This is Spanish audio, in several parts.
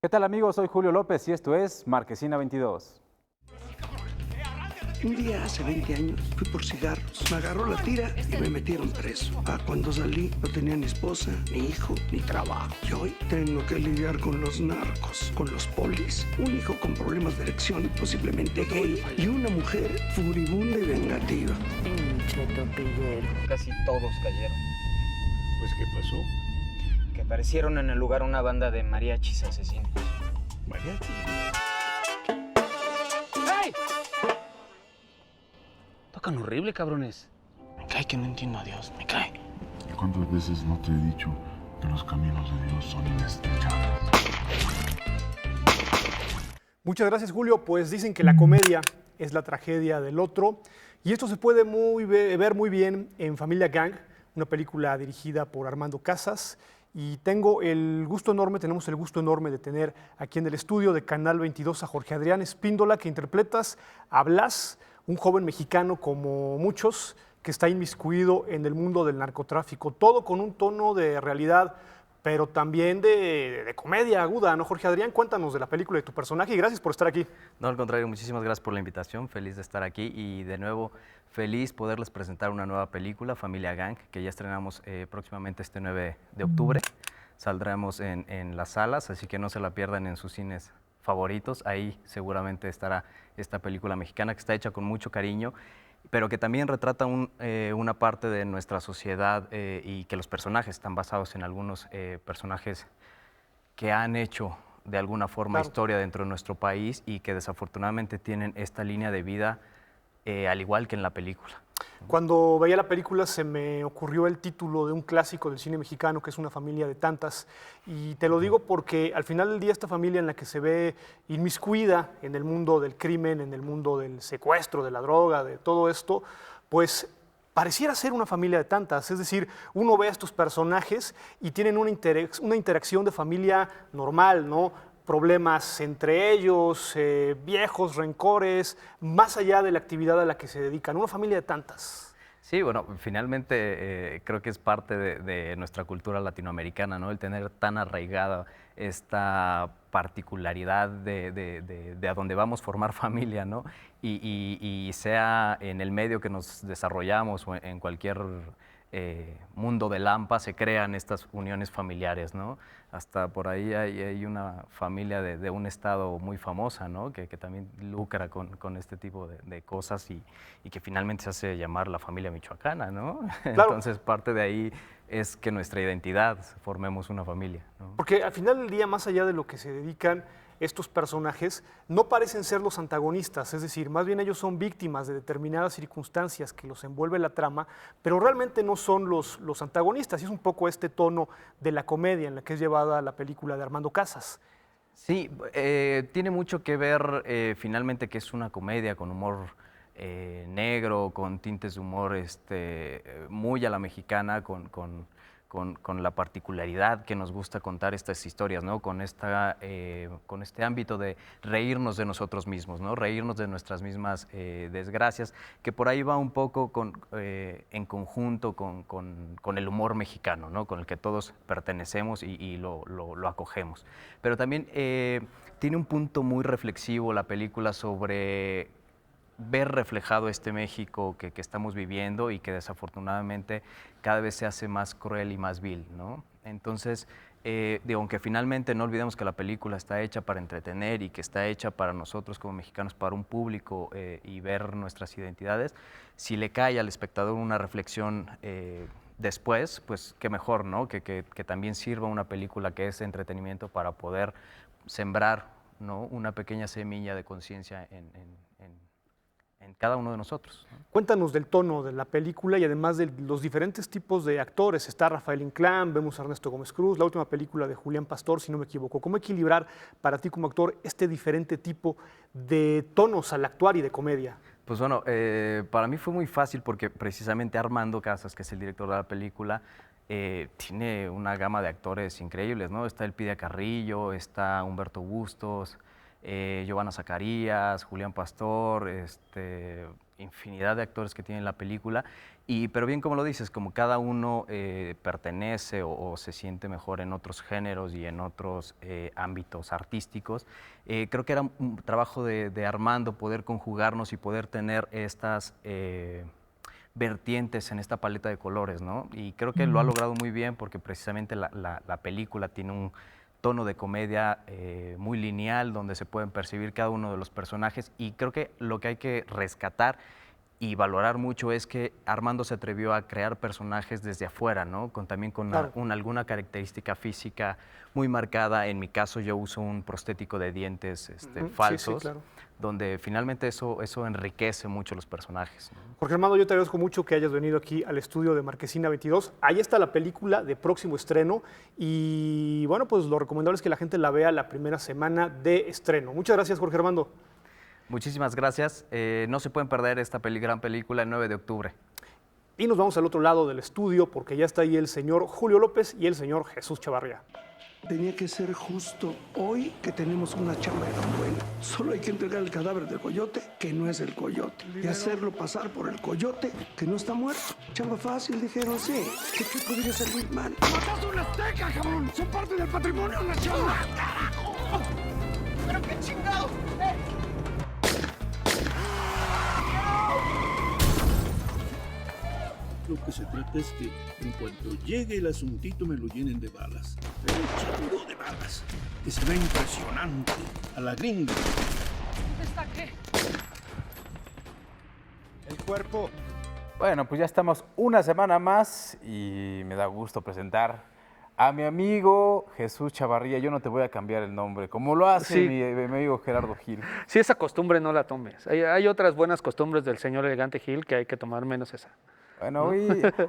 ¿Qué tal amigos? Soy Julio López y esto es Marquesina 22. Un día hace 20 años fui por cigarros. Me agarró la tira y me metieron preso. Cuando salí no tenía ni esposa, ni hijo, ni trabajo. Y hoy tengo que lidiar con los narcos, con los polis, un hijo con problemas de erección, posiblemente gay, y una mujer furibunda y vengativa. Pinche topillero. Casi todos cayeron. Pues, ¿qué pasó? Que aparecieron en el lugar una banda de mariachis asesinos. Mariachi. Tocan horrible, cabrones. Me cae que no entiendo a Dios, me cae. ¿Cuántas veces no te he dicho que los caminos de Dios son inestrechables? Muchas gracias, Julio. Pues dicen que la comedia es la tragedia del otro. Y esto se puede ver muy bien en Familia Gang, una película dirigida por Armando Casas. Y tenemos el gusto enorme de tener aquí en el estudio de Canal 22 a Jorge Adrián Espíndola, que interpretas a Blas, un joven mexicano como muchos, que está inmiscuido en el mundo del narcotráfico. Todo con un tono de realidad, pero también de comedia aguda, ¿no, Jorge Adrián? Cuéntanos de la película y de tu personaje y gracias por estar aquí. No, al contrario, muchísimas gracias por la invitación, feliz de estar aquí y de nuevo feliz poderles presentar una nueva película, Familia Gang, que ya estrenamos próximamente este 9 de octubre. Saldremos en las salas, así que no se la pierdan en sus cines favoritos. Ahí seguramente estará esta película mexicana que está hecha con mucho cariño, pero que también retrata una parte de nuestra sociedad y que los personajes están basados en algunos personajes que han hecho de alguna forma historia dentro de nuestro país y que desafortunadamente tienen esta línea de vida al igual que en la película. Cuando veía la película se me ocurrió el título de un clásico del cine mexicano, que es Una familia de tantas, y te lo digo porque al final del día esta familia en la que se ve inmiscuida en el mundo del crimen, en el mundo del secuestro, de la droga, de todo esto, pues pareciera ser una familia de tantas, es decir, uno ve a estos personajes y tienen una interacción de familia normal, ¿no? Problemas entre ellos, viejos rencores, más allá de la actividad a la que se dedican. Una familia de tantas. Sí, bueno, finalmente creo que es parte de nuestra cultura latinoamericana, ¿no? El tener tan arraigada esta particularidad de a dónde vamos a formar familia, ¿no? Y sea en el medio que nos desarrollamos o en cualquier mundo de Lampa se crean estas uniones familiares, ¿no? Hasta por ahí hay una familia de un estado muy famosa, ¿no? Que también lucra con este tipo de cosas y que finalmente se hace llamar la familia michoacana, ¿no? Claro. Entonces parte de ahí es que nuestra identidad formemos una familia, ¿no? Porque al final del día, más allá de lo que se dedican estos personajes, no parecen ser los antagonistas, es decir, más bien ellos son víctimas de determinadas circunstancias que los envuelve la trama, pero realmente no son los antagonistas, y es un poco este tono de la comedia en la que es llevada la película de Armando Casas. Sí, tiene mucho que ver finalmente que es una comedia con humor negro, con tintes de humor muy a la mexicana, con la particularidad que nos gusta contar estas historias, ¿no? Con este ámbito de reírnos de nosotros mismos, ¿no? Reírnos de nuestras mismas desgracias, que por ahí va un poco en conjunto con el humor mexicano, ¿no? Con el que todos pertenecemos y lo acogemos. Pero también tiene un punto muy reflexivo la película sobre ver reflejado este México que estamos viviendo y que desafortunadamente cada vez se hace más cruel y más vil, ¿no? Entonces, aunque finalmente no olvidemos que la película está hecha para entretener y que está hecha para nosotros como mexicanos, para un público y ver nuestras identidades, si le cae al espectador una reflexión después, pues qué mejor, ¿no? Que también sirva una película que es entretenimiento para poder sembrar, ¿no? Una pequeña semilla de conciencia en cada uno de nosotros, ¿no? Cuéntanos del tono de la película y además de los diferentes tipos de actores. Está Rafael Inclán, vemos a Ernesto Gómez Cruz, la última película de Julián Pastor, si no me equivoco. ¿Cómo equilibrar para ti como actor este diferente tipo de tonos al actuar y de comedia? Pues bueno, para mí fue muy fácil porque precisamente Armando Casas, que es el director de la película, tiene una gama de actores increíbles, ¿no? Está Elpidia Carrillo, está Humberto Bustos, Giovanna Zacarías, Julián Pastor, infinidad de actores que tiene la película, pero bien como lo dices, como cada uno pertenece o se siente mejor en otros géneros y en otros ámbitos artísticos, creo que era un trabajo de Armando poder conjugarnos y poder tener estas vertientes en esta paleta de colores, ¿no? Y creo que lo ha logrado muy bien porque precisamente la película tiene un tono de comedia muy lineal donde se pueden percibir cada uno de los personajes, y creo que lo que hay que rescatar y valorar mucho es que Armando se atrevió a crear personajes desde afuera, ¿no? También con Claro. alguna característica física muy marcada. En mi caso yo uso un prostético de dientes falsos, Sí, claro. donde finalmente eso enriquece mucho los personajes, ¿no? Jorge Armando, yo te agradezco mucho que hayas venido aquí al estudio de Marquesina 22. Ahí está la película de próximo estreno y bueno, pues lo recomendable es que la gente la vea la primera semana de estreno. Muchas gracias, Jorge Armando. Muchísimas gracias. No se pueden perder esta gran película el 9 de octubre. Y nos vamos al otro lado del estudio porque ya está ahí el señor Julio López y el señor Jesús Chavarría. Tenía que ser justo hoy que tenemos una chamba tan buena. Solo hay que entregar el cadáver del coyote, que no es el coyote, y hacerlo pasar por el coyote, que no está muerto. Chamba fácil, dijeron, sí. ¿Qué podría salir mal? ¡Mataste una azteca, cabrón! ¡Son parte del patrimonio nacional! ¡Carajo! ¡Pero qué chingado! Lo que se trata es que en cuanto llegue el asuntito me lo llenen de balas. Un chingo de balas. Que se vea impresionante. A la gringa. El cuerpo. Bueno, pues ya estamos una semana más y me da gusto presentar a mi amigo Jesús Chavarría. Yo no te voy a cambiar el nombre, como lo hace Sí. mi amigo Gerardo Gil. Si esa costumbre no la tomes. Hay otras buenas costumbres del señor elegante Gil que hay que tomar menos esa. Bueno,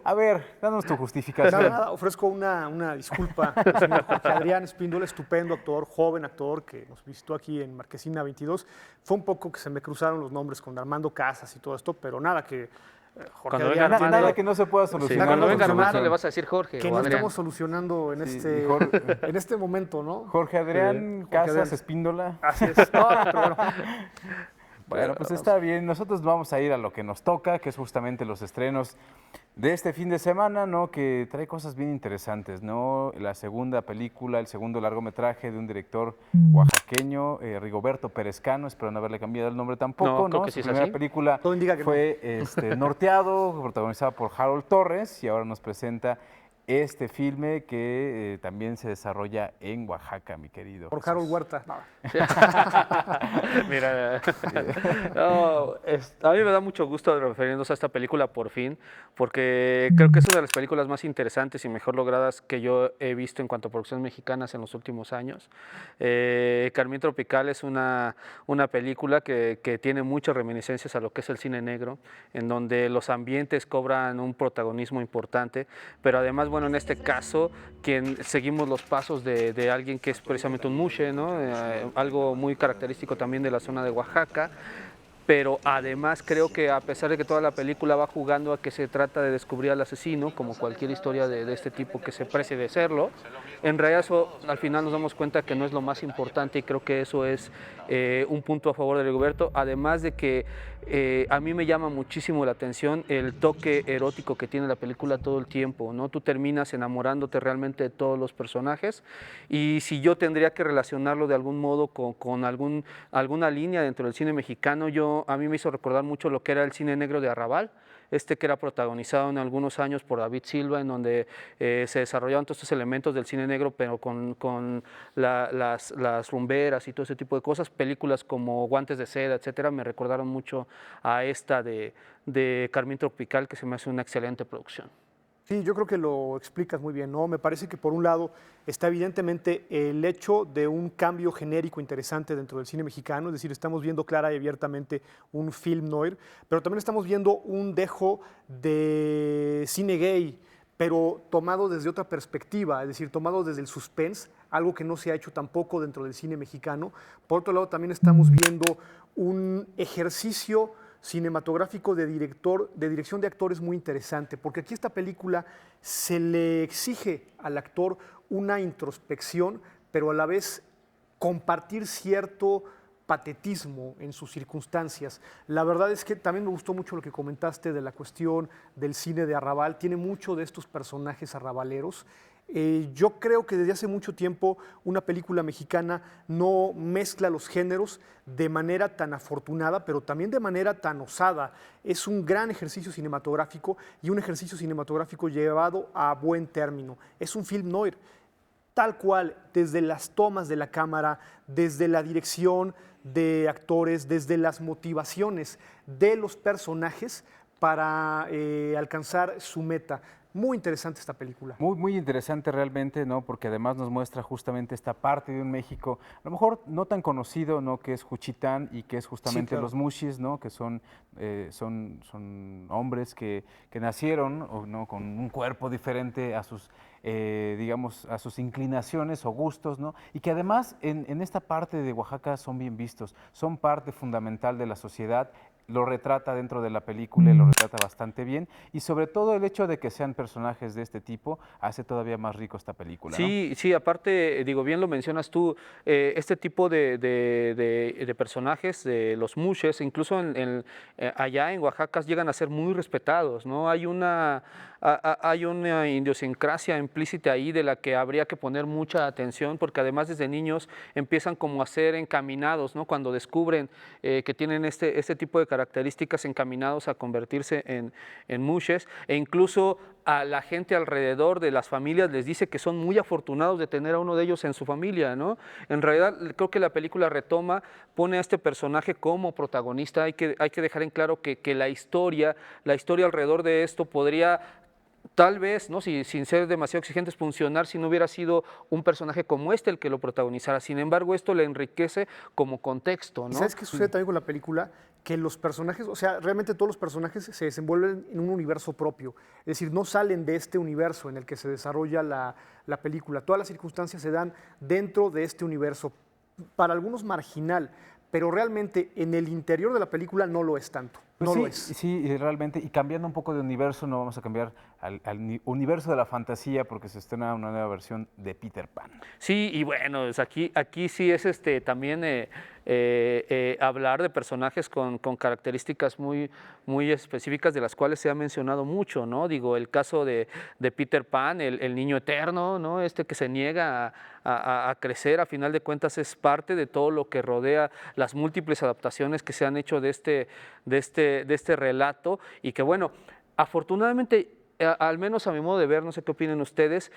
a ver, danos tu justificación. Nada, ofrezco una disculpa al señor Jorge Adrián Espíndola, estupendo actor, joven actor que nos visitó aquí en Marquesina 22. Fue un poco que se me cruzaron los nombres con Armando Casas y todo esto, pero nada que Jorge Cuando Adrián, venga Armando- Nada que no se pueda Sí, solucionar. cuando no venga Armando solucionaron. le vas a decir Jorge que o no Adrián. estamos solucionando en, Sí, en este momento, ¿no? Jorge Adrián Jorge Casas Adrián. Espíndola. Así es. No, pero bueno. Bueno, pues está bien. Nosotros vamos a ir a lo que nos toca, que es justamente los estrenos de este fin de semana, ¿no? Que trae cosas bien interesantes, ¿no? La segunda película, el segundo largometraje de un director oaxaqueño, Rigoberto Perezcano, espero no haberle cambiado el nombre tampoco, No, ¿no? creo que Su sí es primera así. película Todo indica que fue Norteado, protagonizada por Harold Torres, y ahora nos presenta este filme que también se desarrolla en Oaxaca, mi querido. Por Jesús. Harold Huerta. No. Mira, no, a mí me da mucho gusto refiriéndose a esta película por fin, porque creo que es una de las películas más interesantes y mejor logradas que yo he visto en cuanto a producciones mexicanas en los últimos años. Carmín Tropical es una película que tiene muchas reminiscencias a lo que es el cine negro, en donde los ambientes cobran un protagonismo importante, pero además, bueno, en este caso, seguimos los pasos de alguien que es precisamente un mushe, ¿no? Algo muy característico también de la zona de Oaxaca, pero además creo que a pesar de que toda la película va jugando a que se trata de descubrir al asesino, como cualquier historia de este tipo que se precie de serlo, en realidad eso al final nos damos cuenta que no es lo más importante, y creo que eso es un punto a favor de Rigoberto, además de que a mí me llama muchísimo la atención el toque erótico que tiene la película todo el tiempo, ¿no? Tú terminas enamorándote realmente de todos los personajes, y si yo tendría que relacionarlo de algún modo con alguna línea dentro del cine mexicano, a mí me hizo recordar mucho lo que era el cine negro de Arrabal, que era protagonizado en algunos años por David Silva, en donde se desarrollaban todos estos elementos del cine negro, pero con las rumberas y todo ese tipo de cosas. Películas como Guantes de Seda, etcétera, me recordaron mucho a esta de Carmín Tropical, que se me hace una excelente producción. Sí, yo creo que lo explicas muy bien, ¿no? Me parece que por un lado está evidentemente el hecho de un cambio genérico interesante dentro del cine mexicano, es decir, estamos viendo clara y abiertamente un film noir, pero también estamos viendo un dejo de cine gay, pero tomado desde otra perspectiva, es decir, tomado desde el suspense, algo que no se ha hecho tampoco dentro del cine mexicano. Por otro lado, también estamos viendo un ejercicio cinematográfico de dirección de actores muy interesante, porque aquí esta película se le exige al actor una introspección, pero a la vez compartir cierto patetismo en sus circunstancias. La verdad es que también me gustó mucho lo que comentaste de la cuestión del cine de arrabal. Tiene mucho de estos personajes arrabaleros. Yo creo que desde hace mucho tiempo una película mexicana no mezcla los géneros de manera tan afortunada, pero también de manera tan osada. Es un gran ejercicio cinematográfico y un ejercicio cinematográfico llevado a buen término. Es un film noir, tal cual, desde las tomas de la cámara, desde la dirección de actores, desde las motivaciones de los personajes para alcanzar su meta. Muy interesante esta película. Muy interesante realmente, ¿no? Porque además nos muestra justamente esta parte de un México, a lo mejor no tan conocido, ¿no? Que es Juchitán y que es justamente claro, los Mushis, ¿no? Que son hombres que nacieron, ¿no? Con un cuerpo diferente a sus, digamos, a sus inclinaciones o gustos, ¿no? Y que además en esta parte de Oaxaca son bien vistos, son parte fundamental de la sociedad. Lo retrata dentro de la película y lo retrata bastante bien, y sobre todo el hecho de que sean personajes de este tipo hace todavía más rico esta película, ¿no? Sí, aparte, digo, bien lo mencionas tú, este tipo de personajes, de los mushes, incluso allá en Oaxaca llegan a ser muy respetados, ¿no? Hay una idiosincrasia implícita ahí de la que habría que poner mucha atención, porque además desde niños empiezan como a ser encaminados, ¿no? Cuando descubren que tienen este tipo de características, encaminados a convertirse en mushes, e incluso a la gente alrededor de las familias les dice que son muy afortunados de tener a uno de ellos en su familia, ¿no? En realidad creo que la película retoma, pone a este personaje como protagonista. Hay que dejar en claro que la historia alrededor de esto podría tal vez, ¿no? Sin ser demasiado exigentes, funcionar si no hubiera sido un personaje como este el que lo protagonizara. Sin embargo, esto le enriquece como contexto, ¿no? ¿Sabes qué sucede también con la película? Que los personajes, o sea, realmente todos los personajes se desenvuelven en un universo propio. Es decir, no salen de este universo en el que se desarrolla la película. Todas las circunstancias se dan dentro de este universo. Para algunos marginal, pero realmente en el interior de la película no lo es tanto. Pues no sí, lo es. sí, realmente, y cambiando un poco de universo, no vamos a cambiar al universo de la fantasía porque se estrena una nueva versión de Peter Pan. Sí, y bueno, aquí sí es también hablar de personajes con características muy específicas de las cuales se ha mencionado mucho, ¿no? Digo, el caso de Peter Pan, el niño eterno, ¿no? Que se niega a crecer, a final de cuentas es parte de todo lo que rodea las múltiples adaptaciones que se han hecho de este relato, y que bueno, afortunadamente, al menos a mi modo de ver, no sé qué opinen ustedes,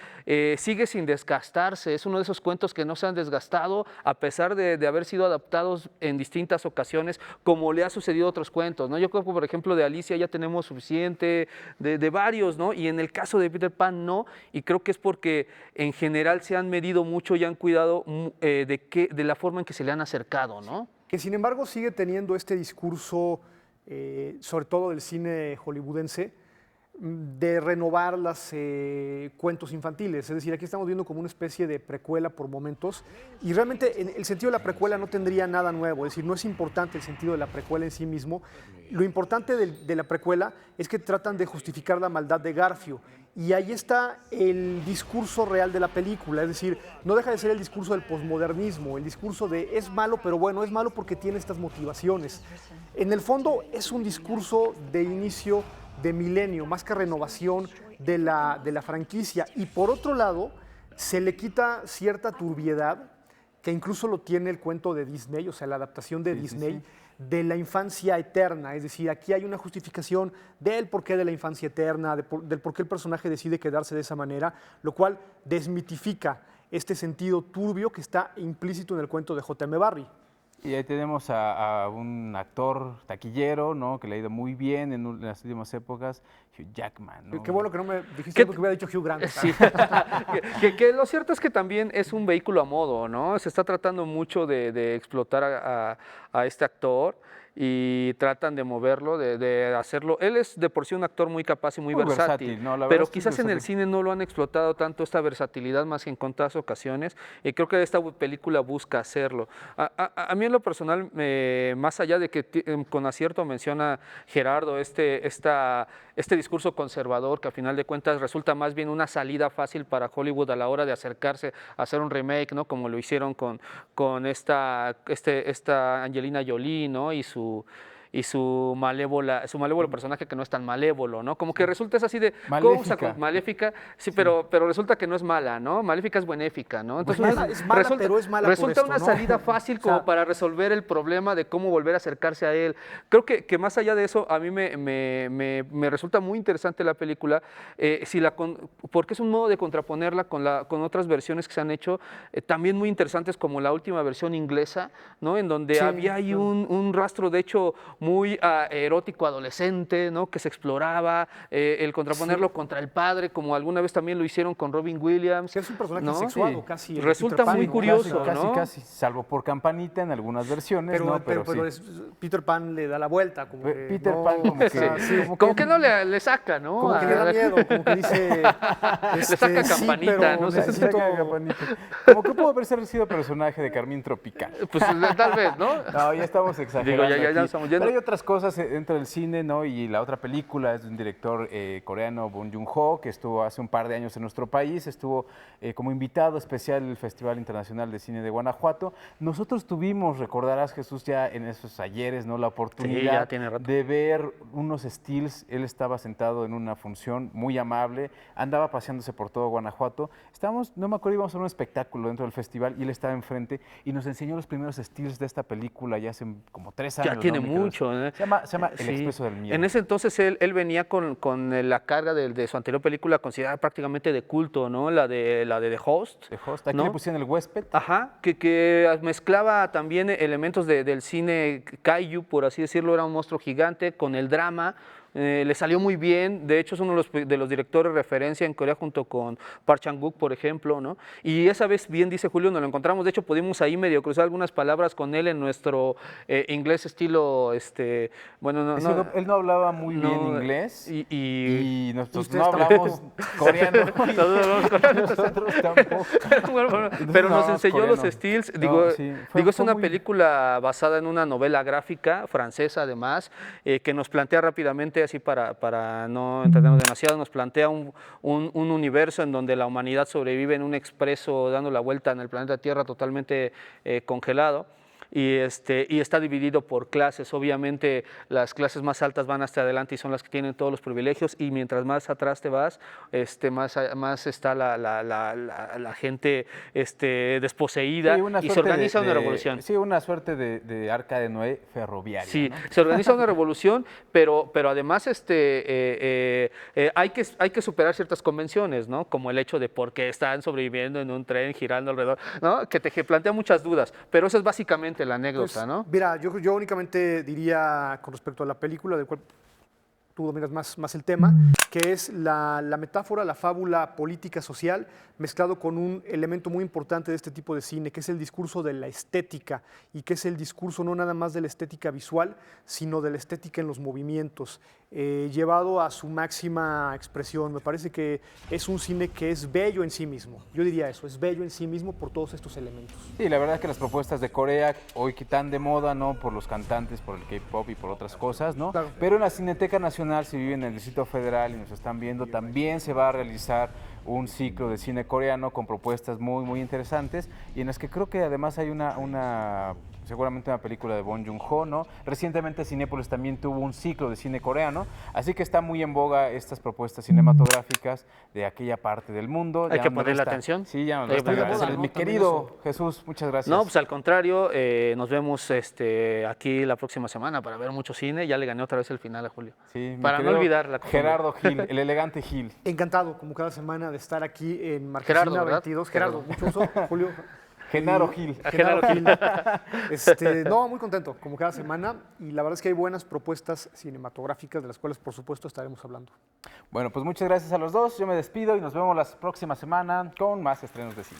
sigue sin desgastarse. Es uno de esos cuentos que no se han desgastado a pesar de haber sido adaptados en distintas ocasiones, como le ha sucedido a otros cuentos, ¿no? Yo creo que, por ejemplo, de Alicia ya tenemos suficiente, de varios, ¿no? Y en el caso de Peter Pan no, y creo que es porque en general se han medido mucho y han cuidado de la forma en que se le han acercado, ¿no? Que sin embargo sigue teniendo este discurso, sobre todo del cine hollywoodense, de renovar los cuentos infantiles. Es decir, aquí estamos viendo como una especie de precuela por momentos, y realmente en el sentido de la precuela no tendría nada nuevo. Es decir, no es importante el sentido de la precuela en sí mismo. Lo importante de la precuela es que tratan de justificar la maldad de Garfio, y ahí está el discurso real de la película. Es decir, no deja de ser el discurso del posmodernismo, el discurso de es malo, pero bueno, es malo porque tiene estas motivaciones. En el fondo es un discurso de inicio de milenio, más que renovación de la franquicia. Y por otro lado, se le quita cierta turbiedad, que incluso lo tiene el cuento de Disney, o sea, la adaptación de Disney, de la infancia eterna. Es decir, aquí hay una justificación del porqué de la infancia eterna, del por qué el personaje decide quedarse de esa manera, lo cual desmitifica este sentido turbio que está implícito en el cuento de J.M. Barrie. Y ahí tenemos a un actor taquillero, ¿no? Que le ha ido muy bien en las últimas épocas, Hugh Jackman, ¿no? Qué bueno que no me dijiste que hubiera dicho Hugh Grant. Sí. que lo cierto es que también es un vehículo a modo, ¿no? Se está tratando mucho de explotar a este actor. y tratan de moverlo, de hacerlo. Él es de por sí un actor muy capaz y muy Muy versátil, versátil, ¿no? La verdad pero es que es quizás en el versátil. cine no lo han explotado tanto esta versatilidad más que en contadas ocasiones, y creo que esta película busca hacerlo. A mí en lo personal, más allá de que con acierto menciona Gerardo este discurso conservador que a final de cuentas resulta más bien una salida fácil para Hollywood a la hora de acercarse a hacer un remake, ¿no? Como lo hicieron con esta Angelina Jolie, ¿no? Y su malévolo personaje que no es tan malévolo, ¿no? Como que resulta es así de Maléfica. maléfica, sí, pero resulta que no es mala, ¿no? Maléfica es buenéfica, ¿no? Entonces Es mala, pero es mala por resulta esto, una ¿no? salida fácil como para resolver el problema de cómo volver a acercarse a él. Creo que más allá de eso, a mí me resulta muy interesante la película, porque es un modo de contraponerla con otras versiones que se han hecho, también muy interesantes, como la última versión inglesa, ¿no? En donde había ahí un rastro, de hecho, muy erótico adolescente, ¿no? Que se exploraba, el contraponerlo contra el padre, como alguna vez también lo hicieron con Robin Williams. Que es un personaje ¿no? sexuado, casi. el Resulta Peter Pan, muy ¿no? curioso, ¿no? Casi, salvo por Campanita en algunas versiones, ¿no? Pero sí. Peter Pan le da la vuelta. Como que Peter no, Pan como que... sí, Como que no le saca, ¿no? como que le da miedo, como que dice... Le saca sí, Campanita, pero no sé. necesito... Como que pudo haber sido personaje de Carmín Tropical. Pues tal vez, ¿no? No, ya estamos exagerando. Digo, ya aquí. estamos yendo. Pero hay otras cosas dentro del cine, ¿no? Y la otra película es de un director coreano, Bong Joon-ho, que estuvo hace un par de años en nuestro país, estuvo como invitado especial del Festival Internacional de Cine de Guanajuato. Nosotros tuvimos, recordarás, Jesús, ya en esos ayeres, ¿no? La oportunidad ya tiene rato. de ver unos stills. Él estaba sentado en una función muy amable, andaba paseándose por todo Guanajuato. Estábamos, no me acuerdo, íbamos a un espectáculo dentro del festival y él estaba enfrente y nos enseñó los primeros stills de esta película ya hace como 3 años. Ya tiene ¿no? mucho. Se llama El Expreso del Miedo. En ese entonces él venía con la carga de su anterior película considerada prácticamente de culto, ¿no? La de The Host. The Host. Aquí ¿no? le pusieron El Huésped. Ajá, que mezclaba también elementos del cine kaiju, por así decirlo, era un monstruo gigante con el drama. Le salió muy bien, de hecho es uno de los directores de referencia en Corea junto con Park Chan-wook, por ejemplo, ¿no? Y esa vez, bien dice Julio, nos lo encontramos, de hecho pudimos ahí medio cruzar algunas palabras con él en nuestro inglés estilo, bueno, él no hablaba muy bien inglés y nosotros no hablamos coreano. Nosotros tampoco. Bueno, pero nos enseñó los stills, es una película basada en una novela gráfica francesa además, que nos plantea rápidamente, así para no entendernos demasiado, nos plantea un universo en donde la humanidad sobrevive en un expreso dando la vuelta en el planeta Tierra totalmente congelado. Y está dividido por clases. Obviamente las clases más altas van hasta adelante y son las que tienen todos los privilegios, y mientras más atrás te vas, más está la gente desposeída, y se organiza una revolución. Sí, una suerte de Arca de Noé ferroviaria. Sí, ¿no? se organiza una revolución, pero además hay que superar ciertas convenciones, ¿no? Como el hecho de por qué están sobreviviendo en un tren girando alrededor, ¿no? Que te plantea muchas dudas, pero eso es básicamente la anécdota, Pues, ¿no? Mira, yo únicamente diría con respecto a la película, del cual tú dominas más el tema, que es la metáfora, la fábula política social, mezclado con un elemento muy importante de este tipo de cine, que es el discurso de la estética, y que es el discurso no nada más de la estética visual, sino de la estética en los movimientos, llevado a su máxima expresión. Me parece que es un cine que es bello en sí mismo. Yo diría eso, es bello en sí mismo por todos estos elementos. Sí, la verdad es que las propuestas de Corea, hoy que están de moda, ¿no? Por los cantantes, por el K-pop y por otras cosas, ¿no? Claro. Pero en la Cineteca Nacional, si viven en el Distrito Federal y nos están viendo, también se va a realizar un ciclo de cine coreano con propuestas muy, muy interesantes, y en las que creo que además hay seguramente una película de Bong Joon-ho, ¿no? Recientemente Cinépolis también tuvo un ciclo de cine coreano, así que está muy en boga estas propuestas cinematográficas de aquella parte del mundo. Hay que ponerle atención. Sí, ya nos está agradecer. Mi querido Jesús, muchas gracias. No, pues al contrario, nos vemos aquí la próxima semana para ver mucho cine. Ya le gané otra vez el final a Julio. Sí, para no olvidar la costumbre. Gerardo Gil, el elegante Gil. Encantado, como cada semana, de estar aquí en Marquesina 22. Gerardo, mucho gusto, Julio. Genaro Gil. Genaro Gil. No, muy contento, como cada semana, y la verdad es que hay buenas propuestas cinematográficas de las cuales, por supuesto, estaremos hablando. Bueno, pues muchas gracias a los dos. Yo me despido y nos vemos la próxima semana con más estrenos de cine.